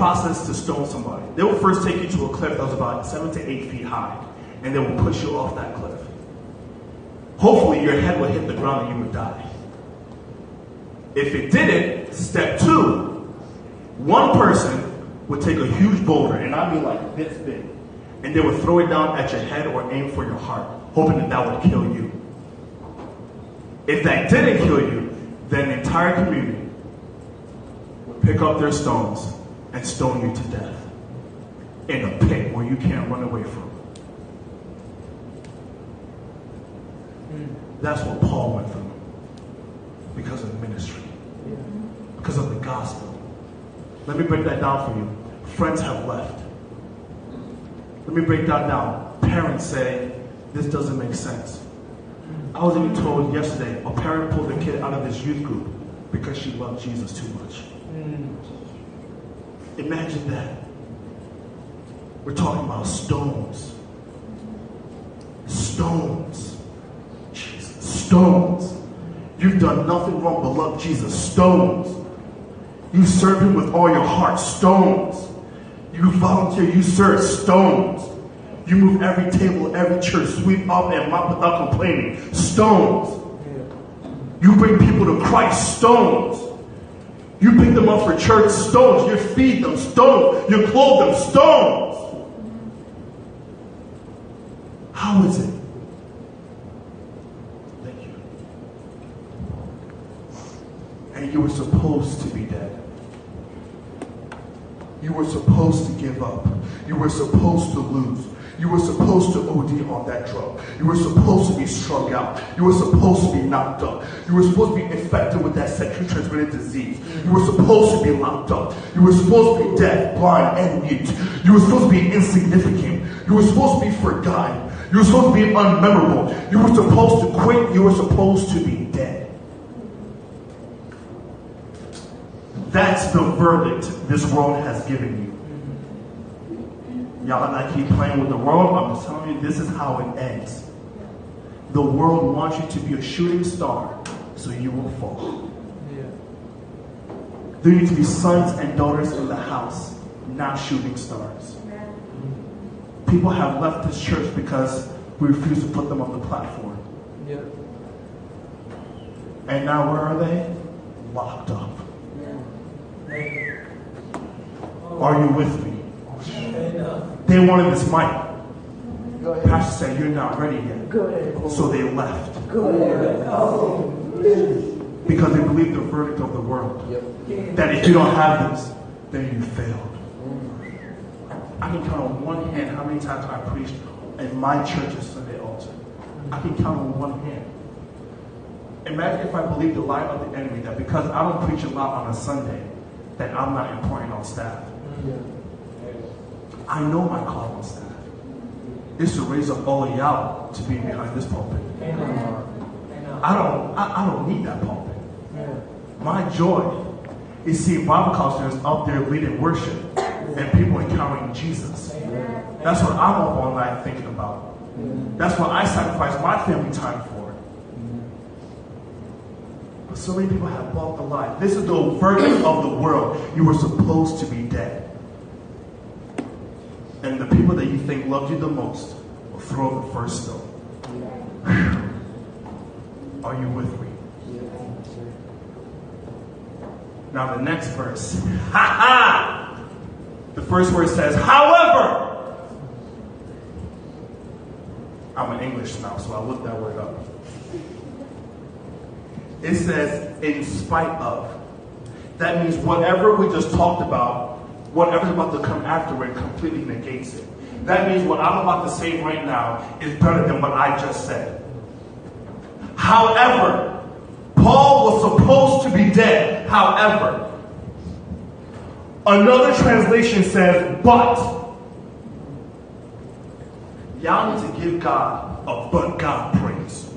process to stone somebody. They will first take you to a cliff that was about 7 to 8 feet high, and they will push you off that cliff. Hopefully, your head would hit the ground and you would die. If it didn't, step 2, one person would take a huge boulder, and I mean like this big, and they would throw it down at your head or aim for your heart, hoping that that would kill you. If that didn't kill you, then the entire community would pick up their stones and stone you to death in a pit where you can't run away from. That's what Paul went through because of ministry, because of the gospel. Let me break that down for you. Friends have left. Let me break that down. Parents say, this doesn't make sense. I was even told yesterday, a parent pulled a kid out of his youth group because she loved Jesus too much. Imagine that. We're talking about stones. Stones. Jesus. Stones. You've done nothing wrong but love Jesus. Stones. You serve him with all your heart. Stones. You volunteer. You serve. Stones. You move every table, every church, sweep up and mop without complaining. Stones. You bring people to Christ. Stones. You pick them up for church. Stones. You feed them. Stones. You clothe them. Stones. How is it? Thank you. And you were supposed to be dead. You were supposed to give up. You were supposed to lose. You were supposed to OD on that drug. You were supposed to be strung out. You were supposed to be knocked up. You were supposed to be infected with that sexually transmitted disease. You were supposed to be locked up. You were supposed to be deaf, blind, and mute. You were supposed to be insignificant. You were supposed to be forgotten. You were supposed to be unmemorable. You were supposed to quit. You were supposed to be dead. That's the verdict this world has given you. Y'all not keep playing with the world. I'm just telling you, this is how it ends. The world wants you to be a shooting star, so you will fall. There need to be sons and daughters in the house, not shooting stars. People have left this church because we refuse to put them on the platform. And now where are they? Locked up. Are you with me? They wanted this mic. Pastor said, you're not ready yet. So they left. Because they believe the verdict of the world. That if you don't have this, then you failed. I can count on one hand how many times I preached in my church's Sunday altar. I can count on one hand. Imagine if I believed the lie of the enemy that because I don't preach a lot on a Sunday, that I'm not important on staff. I know my call on staff is to raise up all of y'all to be behind this pulpit. I don't need that pulpit. My joy is seeing Bible counselors up there leading worship and people encountering Jesus. That's what I'm up all night thinking about. That's what I sacrifice my family time for. But so many people have bought the lie. This is the verdict of the world. You were supposed to be dead. And the people that you think loved you the most will throw the first stone. Are you with me? Now the next verse. The first word says, however. I'm an English now, so I looked that word up. It says, in spite of. That means whatever we just talked about, whatever's about to come after it completely negates it. That means what I'm about to say right now is better than what I just said. However, Paul was supposed to be dead. However, another translation says, but. Y'all need to give God a but God praise.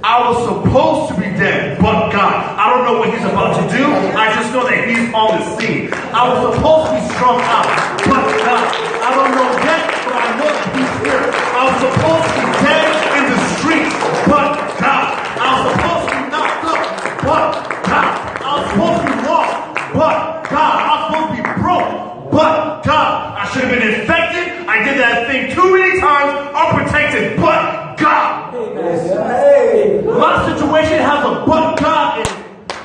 I was supposed to be dead, but God. I don't know what he's about to do. I just know that he's on the scene. I was supposed to be strung out, but God. I don't know yet, but I know that he's here. I was supposed to be dead in the streets, but God. I was supposed to be knocked up, but God. I was supposed to be lost, but God. I was supposed to be either been infected, I did that thing too many times, unprotected, but God. A lot of situation has a but God in it.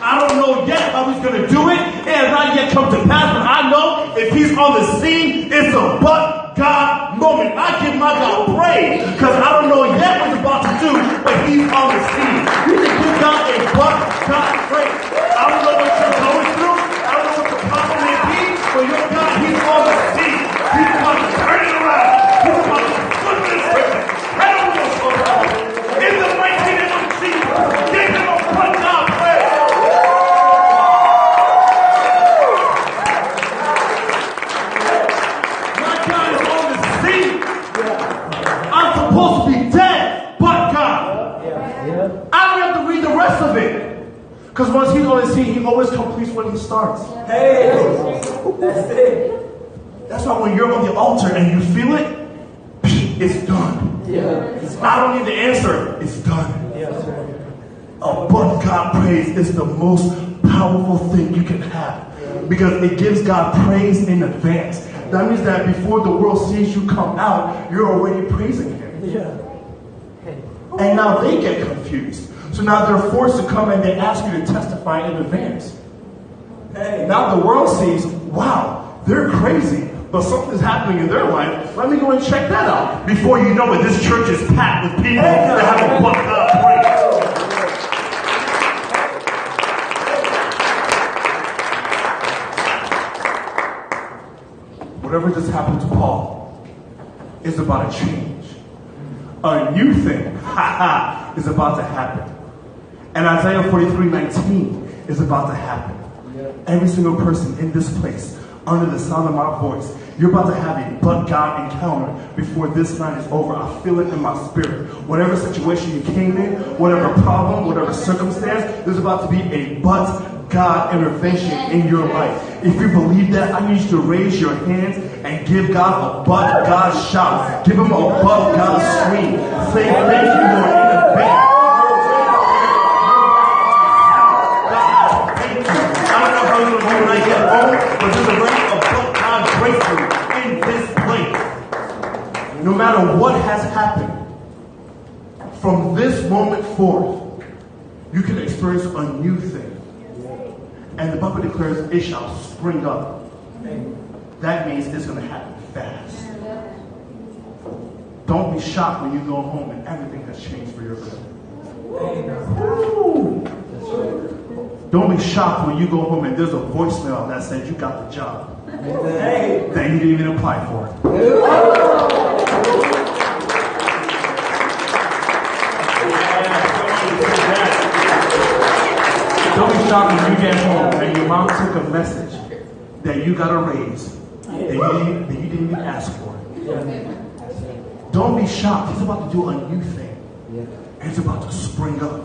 I don't know yet how he's going to do it. It has not yet come to pass, but I know if he's on the scene, it's a but God moment. I give my God praise because I don't know yet what he's about to do, but he's on the scene. You can give God a but God praise. I don't know what you're going through. I don't know what the problem may be, but your God, he's on the scene. He's about to turn it around. He's about to flip this thing. Head over your shoulder. In the mighty name of Jesus, give him a but God praise. My God is on the scene. I'm supposed to be dead, but God. I don't have to read the rest of it. Because once he's on the scene, he always completes when he starts. Hey, that's it. That's why when you're on the altar and you feel it, it's done. I don't need the answer. It's done. A but God praise is the most powerful thing you can have. Because it gives God praise in advance. That means that before the world sees you come out, you're already praising him. And now they get confused. So now they're forced to come and they ask you to testify in advance. Now the world sees, wow, they're crazy, but something's happening in their life. Let me go and check that out. Before you know it, this church is packed with people that have a but God praise. Whatever just happened to Paul is about to change. A new thing, is about to happen. And Isaiah 43:19 is about to happen. Every single person in this place, under the sound of my voice, you're about to have a but God encounter before this night is over. I feel it in my spirit. Whatever situation you came in, whatever problem, whatever circumstance, there's about to be a but God intervention in your life. If you believe that, I need you to raise your hands and give God a but God shout. Give him a but God scream. Say thank you, Lord, in advance. God, thank you. I don't know how you're going to do when I get home, but there's already a but God breakthrough in this place. No matter what has happened, from this moment forth, you can experience a new thing. And the Bible declares it shall spring up. That means it's going to happen fast. Don't be shocked when you go home and everything has changed for your good. Don't be shocked when you go home and there's a voicemail that said you got the job that you didn't even apply for. Don't be shocked when you get home and your mom took a message that you got a raise that you didn't even ask for. Don't be shocked. He's about to do a new thing. And it's about to spring up.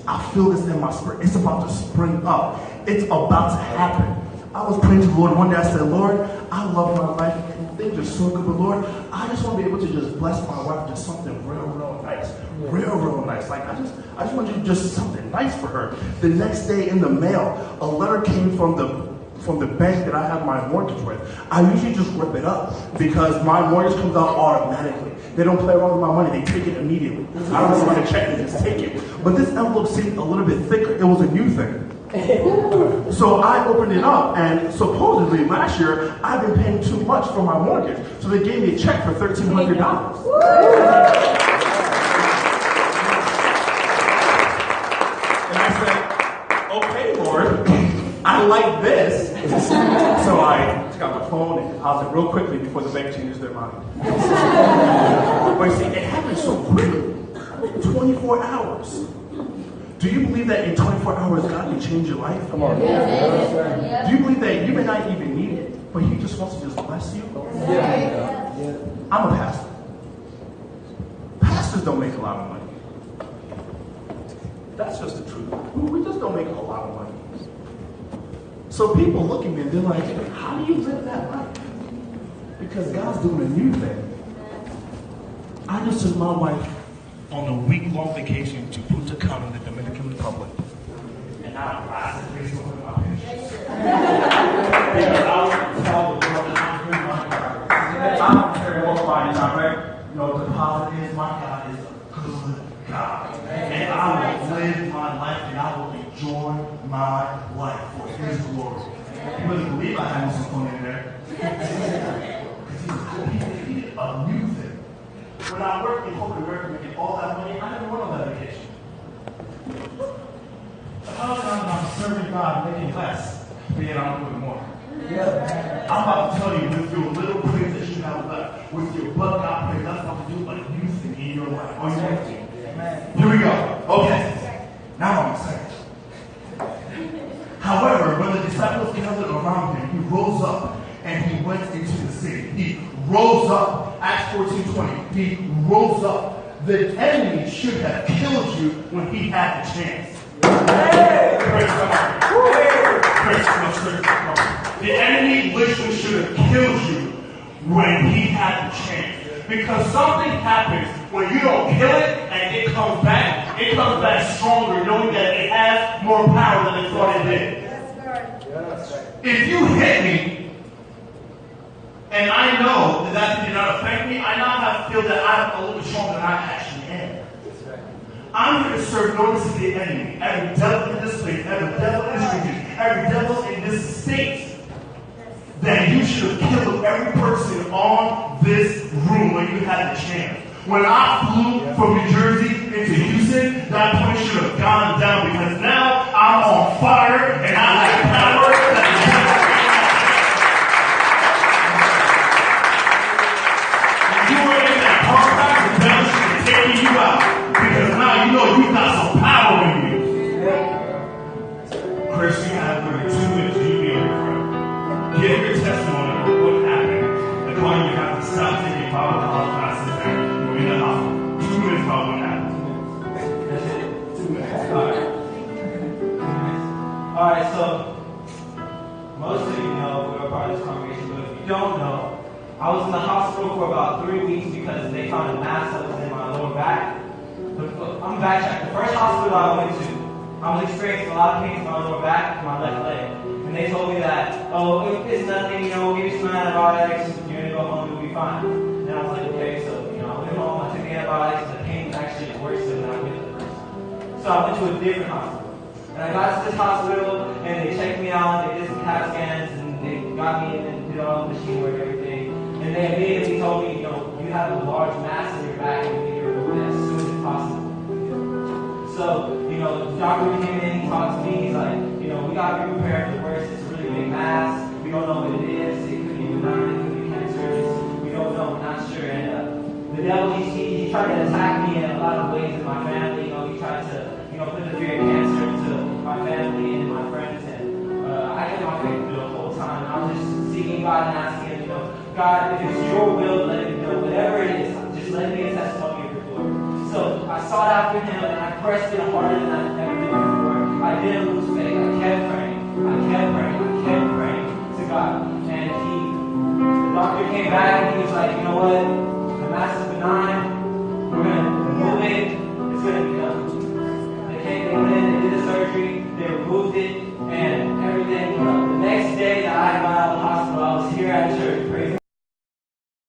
I feel this in my spirit. It's about to spring up. It's about to happen. I was praying to the Lord one day. I said, Lord, I love my life and things are so good, but Lord, I just want to be able to just bless my wife with just something real nice. Real nice. Like I just want to do just something nice for her. The next day in the mail, a letter came from the bank that I have my mortgage with. I usually just rip it up because my mortgage comes out automatically. They don't play around with my money. They take it immediately. I don't write a check. They just take it. But this envelope seemed a little bit thicker. It was a new thing. So I opened it up, and supposedly last year I've been paying too much for my mortgage. So they gave me a check for $1,300. And I said, okay, Lord, I like this. So I took out my phone and deposited it real quickly before the bank changes their mind. But you see, it happened so quickly. 24 hours. Do you believe that in 24 hours God can change your life? Come on. Do you believe that you may not even need it, but he just wants to just bless you? I'm a pastor. Pastors don't make a lot of money. That's just the truth. We just don't make a whole lot of money. So people look at me and they're like, how do you live that life? Because God's doing a new thing. I just took my wife on a week-long vacation to Pt.2 in the Dominican Republic. And I raised my pictures. Because I was proud of the Lord and I heard my heart. believe I had some fun in there. Because he did a new thing. When I worked in corporate America making all that money, I never went on that vacation. How is it I'm serving God making less, but yet I'm doing more? Yeah. I'm about to tell you, with your little praise that you have left, with your bug out praise, that's about to do a new thing in your life. On your life. Here we go. Okay. Now I'm excited. However, when the disciples gathered around him, he rose up and he went into the city. He rose up. Acts 14:20. He rose up. The enemy should have killed you when he had the chance. Praise God. Praise God. The enemy literally should have killed you when he had the chance. Because something happens when you don't kill it and it comes back. It comes back stronger, knowing that it has more power than it thought it did. If you hit me, and I know that that did not affect me, I now feel that I'm a little bit stronger than I actually am. I'm here to serve notice to the enemy, every devil in this place, every devil in this region, every devil in this state, that you should have killed every person on this room when you had the chance. When I flew from New Jersey into Houston, that point should have gone down because now I'm on fire and I have power that you were in that car crash, the devil should have taken you out because now you know you got some power in you. Chris, you have 2 minutes. You be on your front. Give your testimony of what happened. And why you have to stop taking power classes and you're in the hospital. 2 minutes about what happened. That's it. 2 minutes. Alright, so most of you know we're a part of this congregation, but if you don't know, I was in the hospital for about 3 weeks because they found a mass that was in my lower back. I'm backtracking. The first hospital I went to, I was experiencing a lot of pain in my lower back and my left leg. And they told me that, oh, it's nothing, we'll give you some antibiotics, you're going to go home, you'll be fine. And I was like, okay, so, I went home, I took the antibiotics, the pain was actually worse than I went to the first time. So I went to a different hospital. And I got to this hospital, and they checked me out, they did some CAT scans, and they got me in and did all the machine work and everything. And they immediately told me, you have a large mass in your back, and we need to remove it as soon as possible. So, the doctor came in, he talked to me, he's like, we got to be prepared for the worst. It's a really big mass. We don't know what it is. It could be benign, it could be cancerous. We don't know, we're not sure. And the devil, he tried to attack me in a lot of ways in my family. He tried to, put the fear of cancer into my family and my friends. And I kept my faith through the whole time. I was just seeking God and asking him, God, if it's your will, let me know. Whatever it is, just let me a testimony of your glory. So I sought after him and I pressed it harder than I've ever did before. I didn't lose faith. I kept praying. I kept praying to God. And the doctor came back and he was like, you know what? The mass is benign.